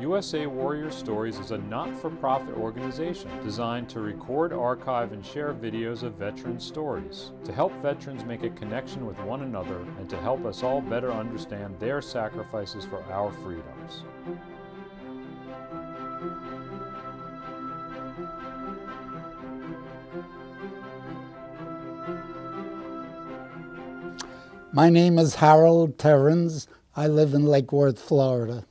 USA Warrior Stories is a not-for-profit organization designed to record, archive, and share videos of veteran stories, to help veterans make a connection with one another and to help us all better understand their sacrifices for our freedoms. My name is Harold Terens. I live in Lake Worth, Florida.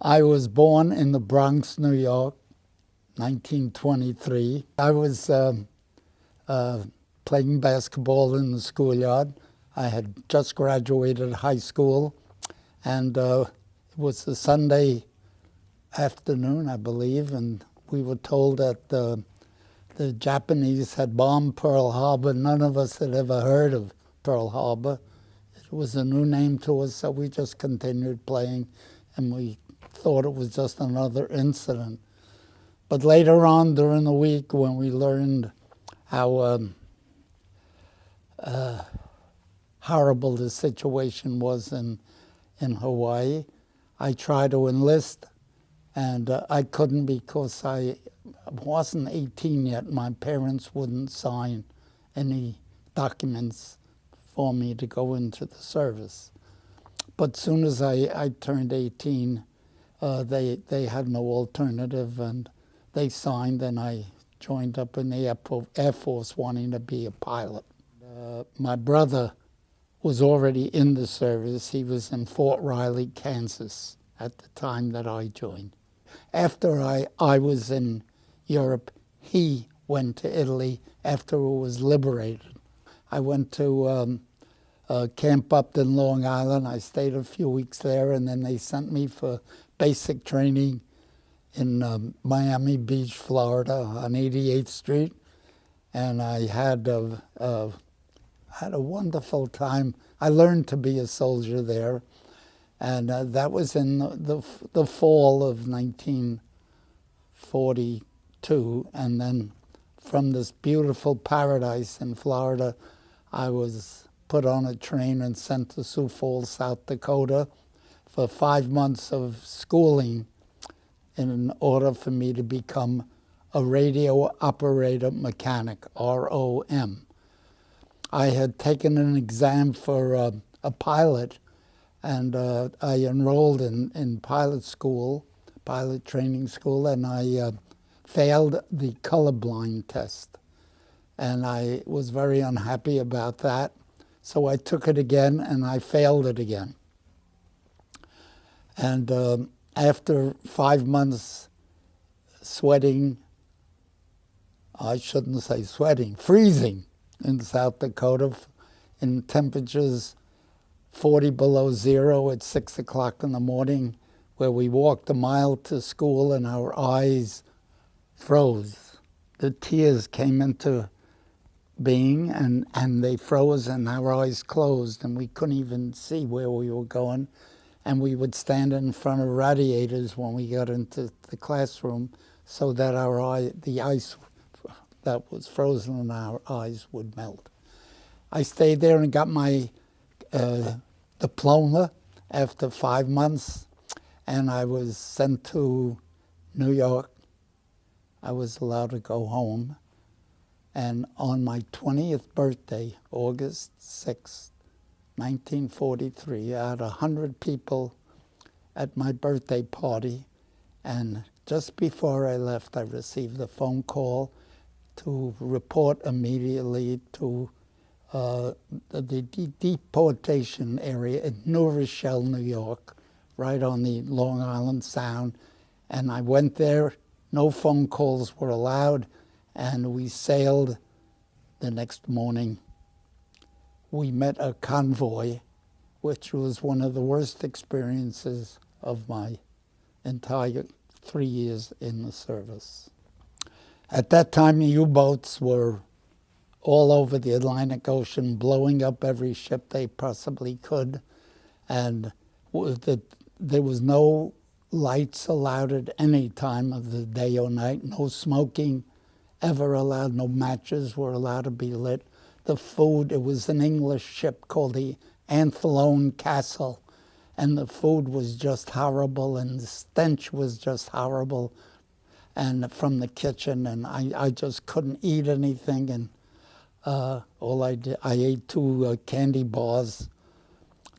I was born in the Bronx, New York, 1923. I was playing basketball in the schoolyard. I had just graduated high school, and it was a Sunday afternoon, I believe, and we were told that the Japanese had bombed Pearl Harbor. None of us had ever heard of Pearl Harbor. It was a new name to us, so we just continued playing, and we thought it was just another incident. But later on during the week, when we learned how horrible the situation was in Hawaii, I tried to enlist, and I couldn't because I wasn't 18 yet. My parents wouldn't sign any documents for me to go into the service. But as soon as I turned 18, they had no alternative, and they signed, and I joined up in the Air Force wanting to be a pilot. My brother was already in the service. He was in Fort Riley, Kansas at the time that I joined. After I was in Europe, he went to Italy after it was liberated. I went to Camp Upton, Long Island. I stayed a few weeks there, and then they sent me for basic training in Miami Beach, Florida, on 88th Street, and I had a wonderful time. I learned to be a soldier there, and that was in the fall of 1942, and then from this beautiful paradise in Florida, I was put on a train and sent to Sioux Falls, South Dakota, for 5 months of schooling in order for me to become a radio operator mechanic, ROM. I had taken an exam for a pilot, and I enrolled in pilot school, pilot training school, and I failed the colorblind test. And I was very unhappy about that. So I took it again, and I failed it again. And after 5 months sweating, I shouldn't say sweating, freezing in South Dakota in temperatures 40 below zero at 6 o'clock in the morning, where we walked a mile to school and our eyes froze. The tears came into being, and they froze, and our eyes closed, and we couldn't even see where we were going. And we would stand in front of radiators when we got into the classroom so that the ice that was frozen in our eyes would melt. I stayed there and got my diploma after 5 months, and I was sent to New York. I was allowed to go home. And on my 20th birthday, August 6th, 1943, I had 100 people at my birthday party, and just before I left, I received a phone call to report immediately to the deportation area in New Rochelle, New York, right on the Long Island Sound. And I went there. No phone calls were allowed, and we sailed the next morning. We met a convoy, which was one of the worst experiences of my entire 3 years in the service. At that time, the U-boats were all over the Atlantic Ocean, blowing up every ship they possibly could, and there was no lights allowed at any time of the day or night, no smoking ever allowed, no matches were allowed to be lit. The food, it was an English ship called the Anthelone Castle, and the food was just horrible, and the stench was just horrible, and from the kitchen, and I just couldn't eat anything, and all I did, I ate 2 candy bars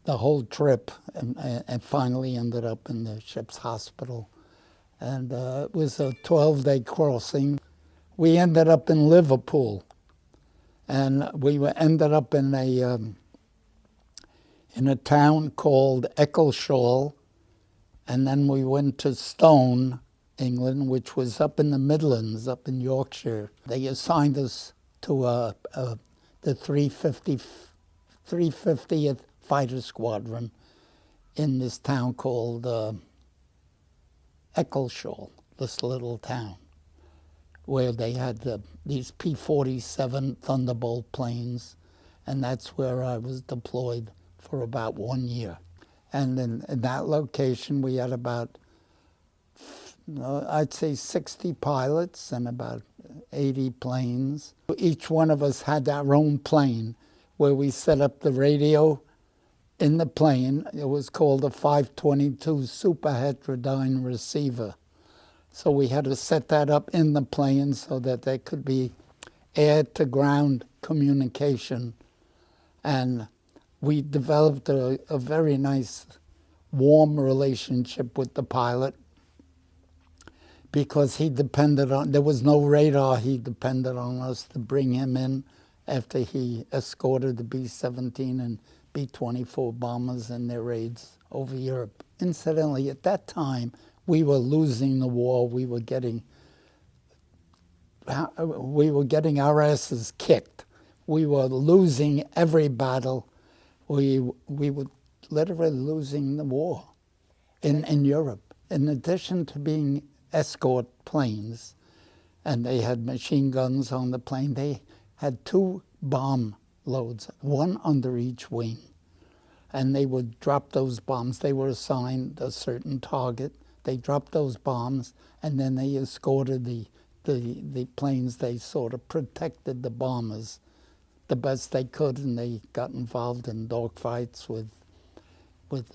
the whole trip, and finally ended up in the ship's hospital. And it was a 12-day crossing. We ended up in Liverpool, and we ended up in a town called Eccleshall, and then we went to Stone, England, which was up in the Midlands, up in Yorkshire. They assigned us to the 350th Fighter Squadron in this town called Eccleshall, this little town, where they had these P-47 Thunderbolt planes, and that's where I was deployed for about 1 year. And in that location, we had about, I'd say 60 pilots and about 80 planes. Each one of us had our own plane where we set up the radio in the plane. It was called a 522 super heterodyne receiver. So we had to set that up in the plane so that there could be air-to-ground communication. And we developed a very nice, warm relationship with the pilot because he depended on, there was no radar, he depended on us to bring him in after he escorted the B-17 and B-24 bombers in their raids over Europe. Incidentally, at that time, we were losing the war. We were getting our asses kicked. We were losing every battle. We were literally losing the war in Europe. In addition to being escort planes, and they had machine guns on the plane, they had 2 bomb loads, 1 under each wing. And they would drop those bombs. They were assigned a certain target. They dropped those bombs, and then they escorted the planes. They sort of protected the bombers the best they could, and they got involved in dogfights with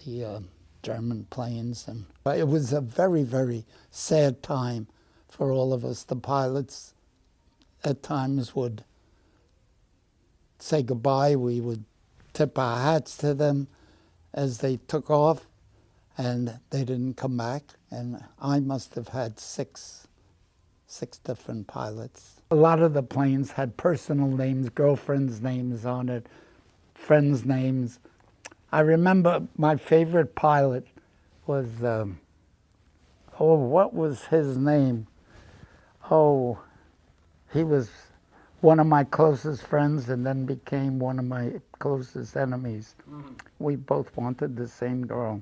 the German planes. And it was a very, very sad time for all of us. The pilots at times would say goodbye. We would tip our hats to them as they took off, and they didn't come back. And I must have had six different pilots. A lot of the planes had personal names, girlfriends' names on it, friends' names. I remember my favorite pilot was, what was his name? Oh, he was one of my closest friends and then became one of my closest enemies. Mm-hmm. We both wanted the same girl.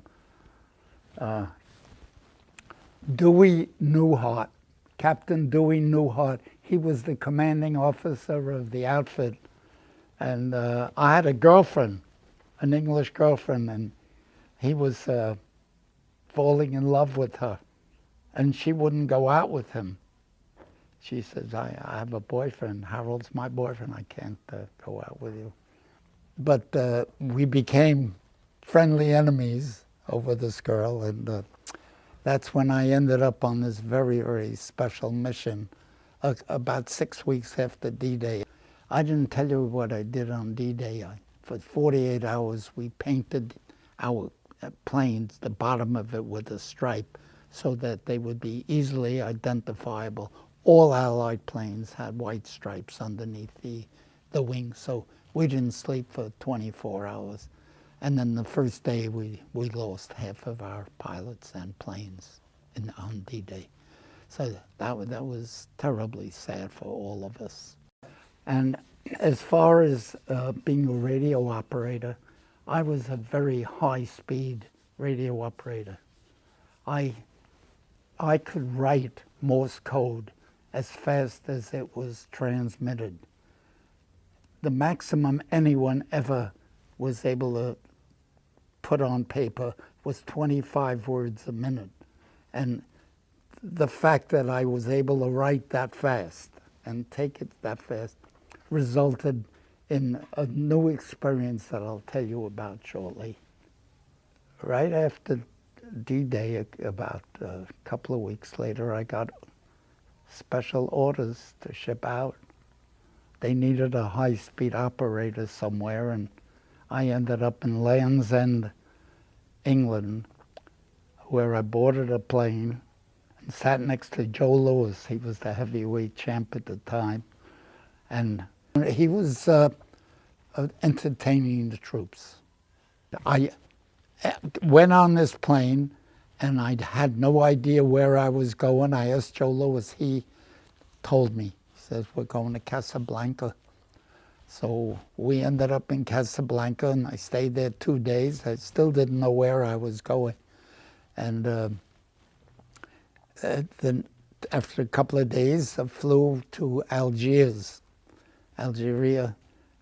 Dewey Newhart, Captain Dewey Newhart. He was the commanding officer of the outfit. And I had a girlfriend, an English girlfriend, and he was falling in love with her. And she wouldn't go out with him. She says, I have a boyfriend. Harold's my boyfriend. I can't go out with you. But we became friendly enemies over this girl, and that's when I ended up on this very, very special mission about 6 weeks after D-Day. I didn't tell you what I did on D-Day. For 48 hours, we painted our planes, the bottom of it, with a stripe so that they would be easily identifiable. All Allied planes had white stripes underneath the wings, so we didn't sleep for 24 hours. And then the first day, we lost half of our pilots and planes on D-Day. So that was terribly sad for all of us. And as far as being a radio operator, I was a very high-speed radio operator. I could write Morse code as fast as it was transmitted. The maximum anyone ever was able to put on paper was 25 words a minute. And the fact that I was able to write that fast and take it that fast resulted in a new experience that I'll tell you about shortly. Right after D-Day, about a couple of weeks later, I got special orders to ship out. They needed a high-speed operator somewhere, and I ended up in Land's End, England, where I boarded a plane and sat next to Joe Louis. He was the heavyweight champ at the time, and he was entertaining the troops. I went on this plane, and I had no idea where I was going. I asked Joe Louis. He told me. He says, we're going to Casablanca. So we ended up in Casablanca, and I stayed there 2 days. I still didn't know where I was going. And then after a couple of days, I flew to Algeria,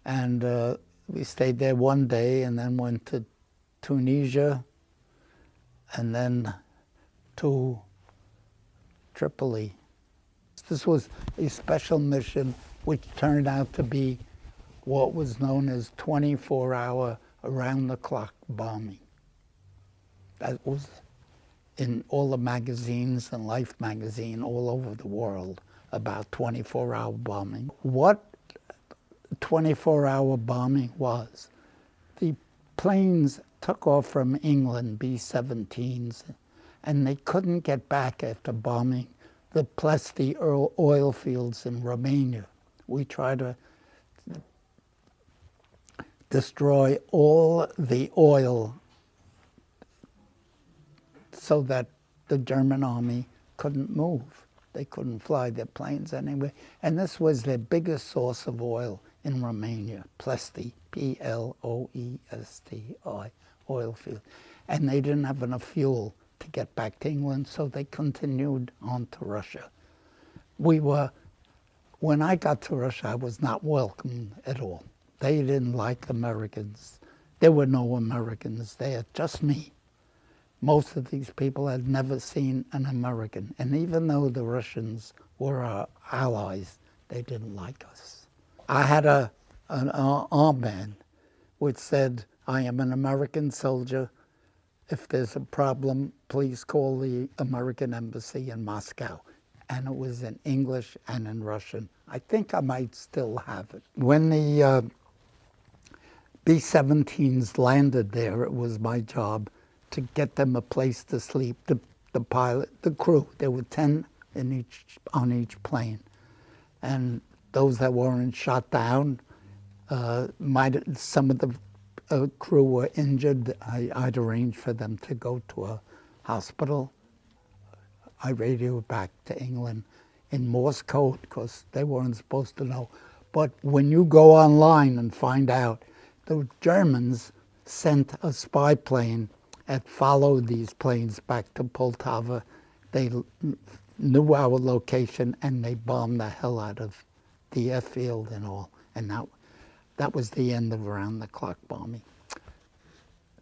and we stayed there 1 day, and then went to Tunisia, and then to Tripoli. This was a special mission which turned out to be what was known as 24-hour around-the-clock bombing. That was in all the magazines and Life magazine all over the world about 24-hour bombing. What 24-hour bombing was, the planes took off from England, B-17s, and they couldn't get back after bombing the Plesty oil fields in Romania. We tried to destroy all the oil so that the German army couldn't move. They couldn't fly their planes anyway. And this was their biggest source of oil in Romania, Plesty, P-L-O-E-S-T-I, oil field. And they didn't have enough fuel to get back to England, so they continued on to Russia. When I got to Russia, I was not welcome at all. They didn't like Americans. There were no Americans there, just me. Most of these people had never seen an American. And even though the Russians were our allies, they didn't like us. I had an armband which said, I am an American soldier. If there's a problem, please call the American embassy in Moscow. And it was in English and in Russian. I think I might still have it. When the B-17s landed there, it was my job to get them a place to sleep. The pilot, the crew, there were 10 on each plane. And those that weren't shot down, some of the crew were injured. I'd arrange for them to go to a hospital. I radioed back to England in Morse code because they weren't supposed to know. But when you go online and find out, the Germans sent a spy plane and followed these planes back to Poltava. They knew our location and they bombed the hell out of the airfield and all. And that was the end of around-the-clock bombing.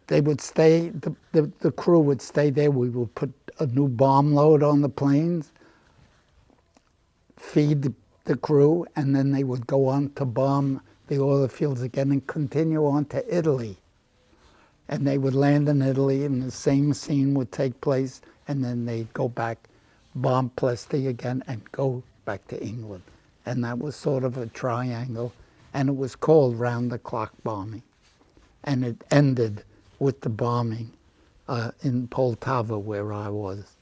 They would stay, the crew would stay there. We would put a new bomb load on the planes, feed the crew, and then they would go on to bomb the oil fields again and continue on to Italy. And they would land in Italy and the same scene would take place, and then they'd go back, bomb Plesty again, and go back to England. And that was sort of a triangle, and it was called round-the-clock bombing. And it ended with the bombing in Poltava, where I was.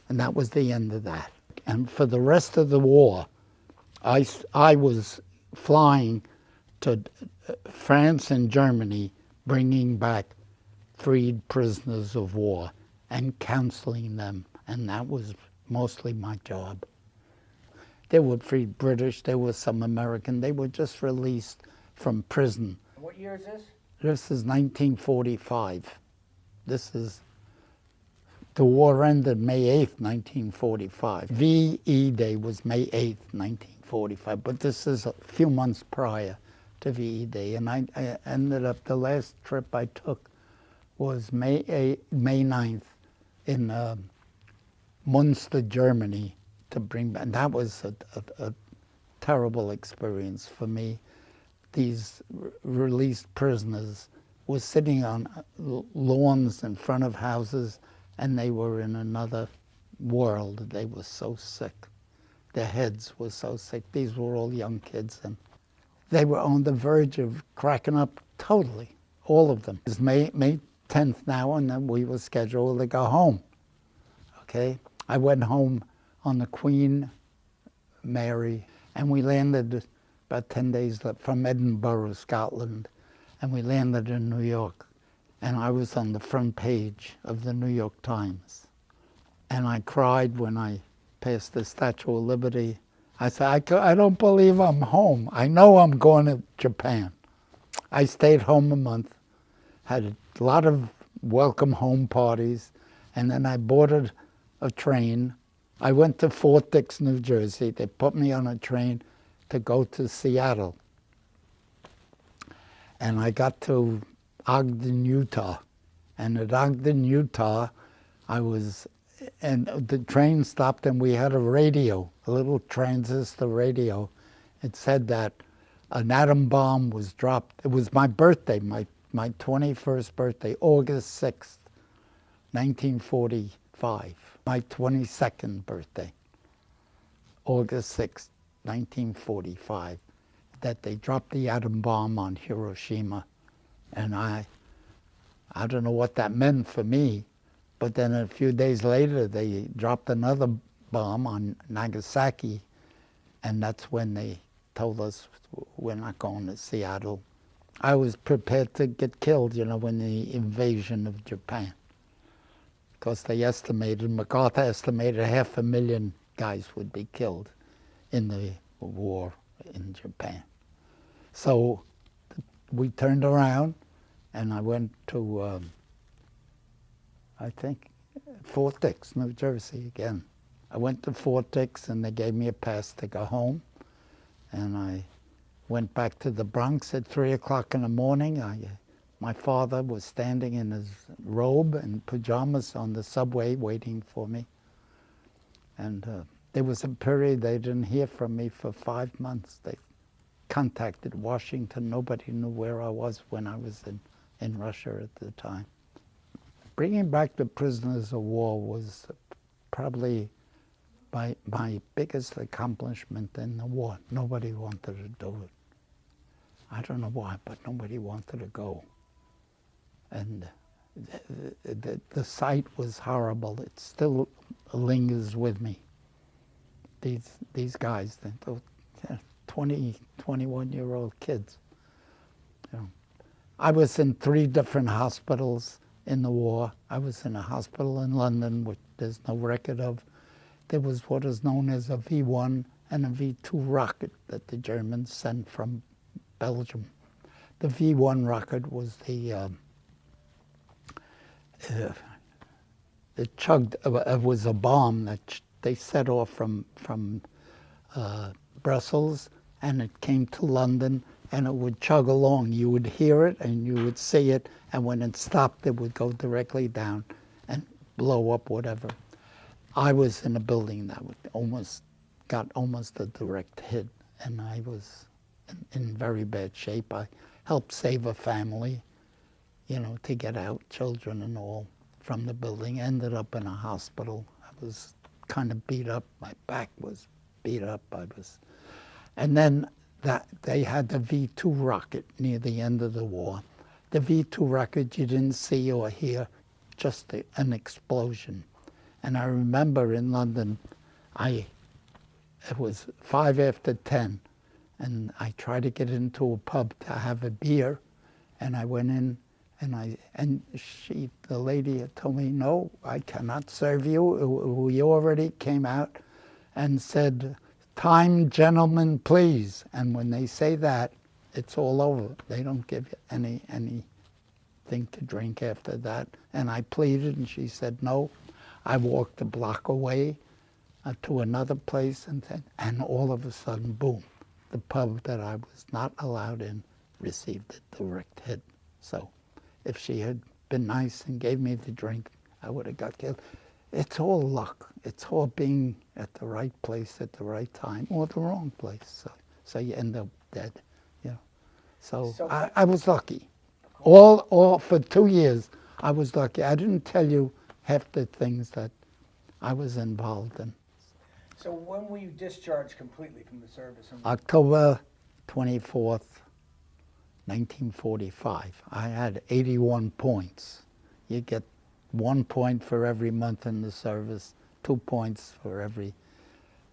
And that was the end of that. And for the rest of the war, I was flying to France and Germany, bringing back freed prisoners of war and counseling them. And that was mostly my job. There were freed British, there was some American. They were just released from prison. What year is this? This is 1945. The war ended May 8th, 1945. VE Day was May 8th, 1945, but this is a few months prior to VE Day. And I ended up, the last trip I took was May 9th in Munster, Germany, to bring back. And that was a terrible experience for me. these released prisoners were sitting on lawns in front of houses, and they were in another world. They were so sick. Their heads were so sick. These were all young kids, and they were on the verge of cracking up totally, all of them. It was May 10th now, and then we were scheduled to go home. Okay? I went home on the Queen Mary, and we landed about 10 days from Edinburgh, Scotland, and we landed in New York. And I was on the front page of the New York Times. And I cried when I passed the Statue of Liberty. I said, I don't believe I'm home. I know I'm going to Japan. I stayed home a month, had a lot of welcome home parties, and then I boarded a train. I went to Fort Dix, New Jersey. They put me on a train to go to Seattle. And I got to Ogden, Utah. And at Ogden, Utah, and the train stopped, and we had a radio, a little transistor radio. It said that an atom bomb was dropped. It was my birthday, my 21st birthday, August 6th, 1945. My 22nd birthday, August 6th, 1945, that they dropped the atom bomb on Hiroshima. And I don't know what that meant for me, but then a few days later they dropped another bomb on Nagasaki, and that's when they told us we're not going to Seattle. I was prepared to get killed, you know, when the invasion of Japan. Because they estimated, MacArthur estimated 500,000 guys would be killed in the war in Japan. So we turned around, and I went to, I think, Fort Dix, New Jersey again. I went to Fort Dix, and they gave me a pass to go home. And I went back to the Bronx at 3 o'clock in the morning. My father was standing in his robe and pajamas on the subway waiting for me. And there was a period they didn't hear from me for 5 months. They contacted Washington. Nobody knew where I was when I was in Russia at the time. Bringing back the prisoners of war was probably my biggest accomplishment in the war. Nobody wanted to do it. I don't know why, but nobody wanted to go. And the sight was horrible. It still lingers with me. These guys, 20, 21-year-old kids. You know. I was in 3 different hospitals in the war. I was in a hospital in London, which there's no record of. There was what is known as a V-1 and a V-2 rocket that the Germans sent from Belgium. The V-1 rocket was it chugged. It was a bomb that they set off from Brussels, and it came to London, and it would chug along. You would hear it, and you would see it, and when it stopped, it would go directly down and blow up whatever. I was in a building that got almost a direct hit, and I was in very bad shape. I helped save a family, you know, to get out, children and all, from the building. Ended up in a hospital. I was kind of beat up. My back was beat up. And then they had the V-2 rocket near the end of the war. The V-2 rocket you didn't see or hear, just an explosion. And I remember in London, it was 5 after 10, and I tried to get into a pub to have a beer, and I went in, and the lady had told me, no, I cannot serve you. We already came out and said, time, gentlemen, please. And when they say that, it's all over. They don't give you anything to drink after that. And I pleaded, and she said no. I walked a block away to another place, and all of a sudden, boom, the pub that I was not allowed in received a direct hit. So if she had been nice and gave me the drink, I would have got killed. It's all luck. It's all being at the right place at the right time or the wrong place. So you end up dead, you know. So So I was lucky. All for 2 years, I was lucky. I didn't tell you half the things that I was involved in. So when were you discharged completely from the service? And October 24th, 1945. I had 81 points. You get 1 point for every month in the service, 2 points for every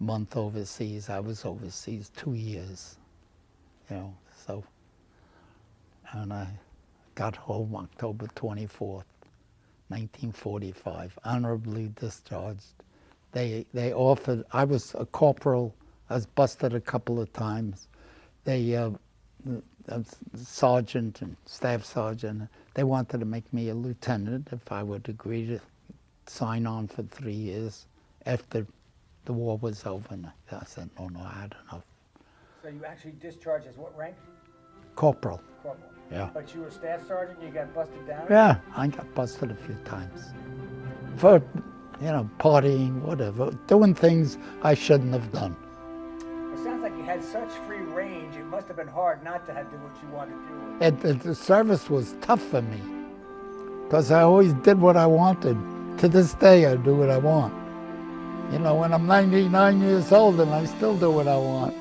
month overseas. I was overseas 2 years, so. And I got home October 24th, 1945, honorably discharged. They offered, I was a corporal, I was busted a couple of times. They, sergeant and staff sergeant, they wanted to make me a lieutenant if I would agree to sign on for 3 years after the war was over. And I said, no, I had enough. so you actually discharged as what rank? Corporal. Corporal. Yeah. But you were staff sergeant, you got busted down? Yeah, I got busted a few times for, partying, whatever, doing things I shouldn't have done. It sounds like you had such free range, it must have been hard not to have to do what you wanted to do. The service was tough for me because I always did what I wanted. To this day, I do what I want. When I'm 99 years old and I still do what I want.